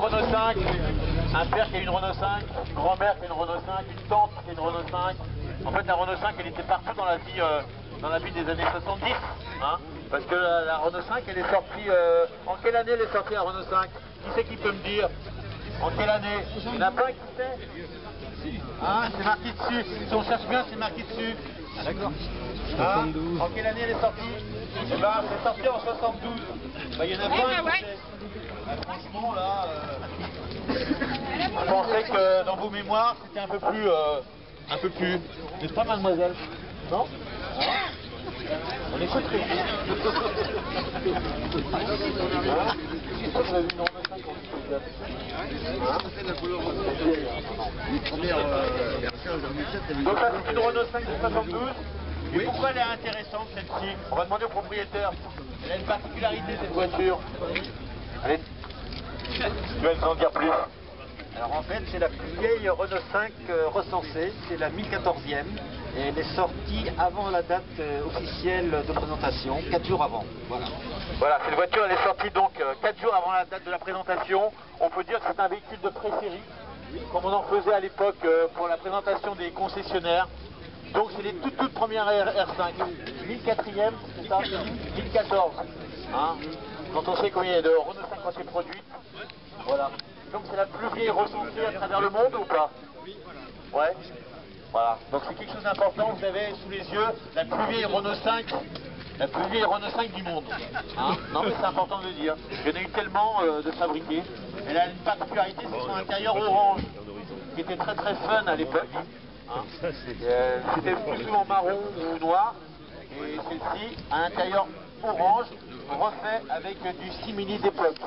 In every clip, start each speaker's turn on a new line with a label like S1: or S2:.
S1: Renault 5, un père qui a une Renault 5, une grand-mère qui a une Renault 5, une tante qui a une Renault 5. En fait, la Renault 5, elle était partout dans la vie des années 70. Hein, parce que la Renault 5, elle est sortie... en quelle année elle est sortie la Renault 5? Qui c'est qui peut me dire? En quelle année? Il n'y en a pas qui sait? Hein, c'est marqué dessus. Si on cherche bien, c'est marqué dessus.
S2: Ah d'accord.
S1: Hein, en quelle année elle est sortie? Eh ben, c'est sorti en 72. Ben, il y en a pas qui sait. Ben, franchement, là... je pensais que dans vos mémoires, c'était un peu plus... N'est-ce pas, mademoiselle? Non? Hein? On écoute très bien. Donc là, c'est une Renault 5 de 72. Et pourquoi elle est intéressante, celle-ci? On va demander au propriétaire. Elle a une particularité, cette voiture. Allez. Tu vas nous en dire plus.
S2: Alors en fait, c'est la plus vieille Renault 5 recensée, c'est la 1014e, et elle est sortie avant la date officielle de présentation, 4 jours avant. Voilà.
S1: Voilà, cette voiture elle est sortie donc 4 jours avant la date de la présentation. On peut dire que c'est un véhicule de pré-série, comme on en faisait à l'époque pour la présentation des concessionnaires. Donc c'est les toutes premières R5. 1004e, c'est ça? 1014. Hein, quand on sait combien il y a de Renault 5 qui ont été produites. Voilà. Donc c'est la plus vieille recensée à travers le monde ou pas? Ouais. Voilà. Donc c'est quelque chose d'important. Vous avez sous les yeux la plus vieille Renault 5. La plus vieille Renault 5 du monde. Hein, non mais c'est important de le dire. Il y en a eu tellement de fabriqués. Elle a une particularité, c'est son intérieur orange, qui était très fun à l'époque. Hein. C'était plus souvent marron ou noir. Et celle-ci a un intérieur orange, refait avec du simili d'époque.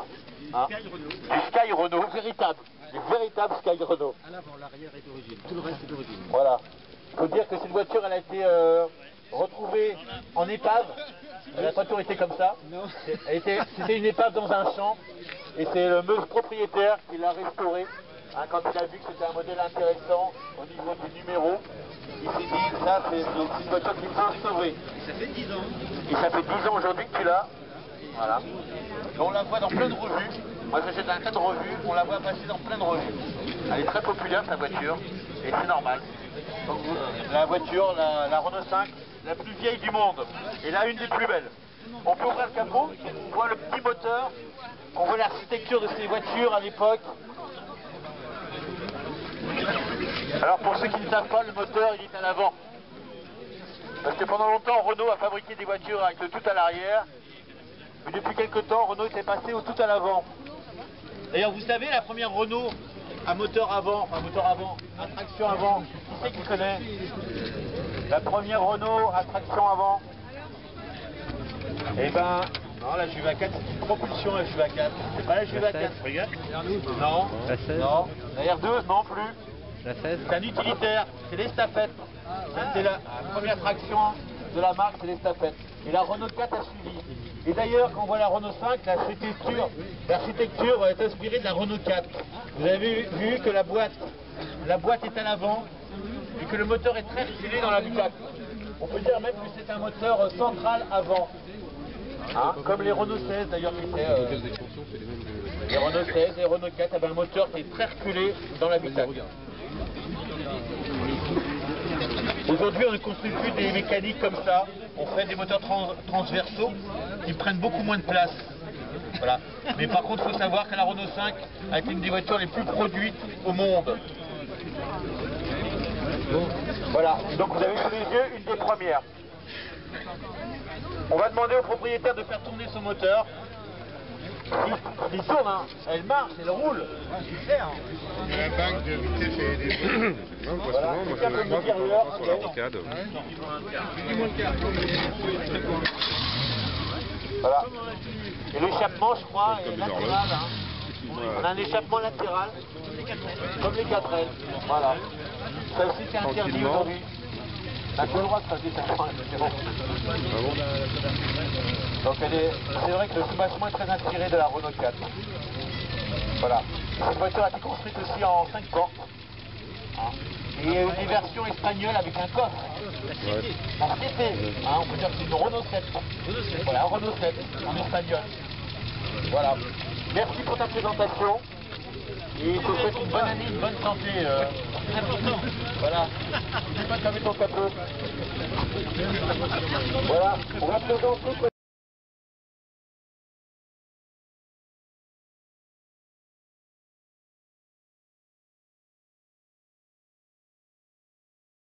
S1: Hein? Du Sky Renault, véritable. Du véritable Sky Renault.
S2: À l'avant, l'arrière est d'origine. Tout le reste est d'origine.
S1: Voilà. Il faut dire que cette voiture, elle a été retrouvée en épave. La voiture était comme ça. C'était une épave dans un champ. Et c'est le propriétaire qui l'a restaurée. Hein, quand il a vu que c'était un modèle intéressant au niveau du numéro, il s'est dit, ça c'est une voiture qui peut instaurer.
S2: Et ça fait 10 ans.
S1: Et ça fait 10 ans aujourd'hui que tu l'as. Voilà. Et on la voit dans plein de revues. Moi j'achète un tas de revues, on la voit passer dans plein de revues. Elle est très populaire sa voiture, et c'est normal. Donc, la voiture, la Renault 5, la plus vieille du monde, et là une des plus belles. On peut ouvrir le capot, on voit le petit moteur, on voit l'architecture de ces voitures à l'époque. Alors pour ceux qui ne savent pas, le moteur il est à l'avant. Parce que pendant longtemps Renault a fabriqué des voitures avec le tout à l'arrière. Mais depuis quelques temps, Renault était passé au tout à l'avant. D'ailleurs, vous savez, la première Renault à moteur avant, à traction avant, qui c'est qui connaît? La première Renault à traction avant? Eh ben, non, la Juva 4, c'est une propulsion, la Juva 4. C'est pas la Juva 4, regarde. Non,
S3: la 16.
S1: Non, la R2 non plus.
S3: La 16.
S1: C'est un utilitaire, c'est l'estafette. C'est la première traction de la marque, c'est l'estafette. Et la Renault 4 a suivi. Et d'ailleurs, quand on voit la Renault 5, l'architecture va être inspirée de la Renault 4. Vous avez vu que la boîte est à l'avant et que le moteur est très reculé dans l'habitacle. On peut dire même que c'est un moteur central avant. Hein, comme les Renault 16 d'ailleurs qui étaient... les Renault 16 et les Renault 4 avaient un moteur qui est très reculé dans l'habitacle. Aujourd'hui, on ne construit plus des mécaniques comme ça. On fait des moteurs transversaux qui prennent beaucoup moins de place. Voilà. Mais par contre, il faut savoir que la Renault 5 a été une des voitures les plus produites au monde. Voilà. Donc vous avez sous les yeux une des premières. On va demander au propriétaire de faire tourner son moteur. Il tourne, hein. Elle marche, elle roule.
S2: Super.
S4: La banque de vitesse et des...
S3: Non, moi,
S1: Voilà.
S3: souvent, moi,
S1: Quelqu'un peut
S3: je
S1: me
S3: me
S1: dire
S3: vois
S1: l'heure?
S3: sur la rocade.
S1: Voilà. Et l'échappement, je crois, est latéral. Hein. On a un échappement latéral, comme les 4L. Voilà. Ça aussi, c'est interdit
S3: Tranquillement.
S1: aujourd'hui. T'as pas le droit de faire des échappements.
S3: Ah bon?
S1: Donc c'est vrai que le soubassement est très inspiré de la Renault 4. Voilà. Cette voiture a été construite aussi en 5 portes. Hein. Et il y a eu des versions espagnoles avec un coffre.
S3: Ouais.
S1: La CT, hein, on peut dire que c'est une Renault 7. Voilà, Renault 7 en espagnol. Voilà. Merci pour ta présentation. Et il te souhaite une bonne année, une bonne santé.
S3: Important.
S1: Voilà. N'oublie pas de fermer ton capot. Voilà, on va présenter.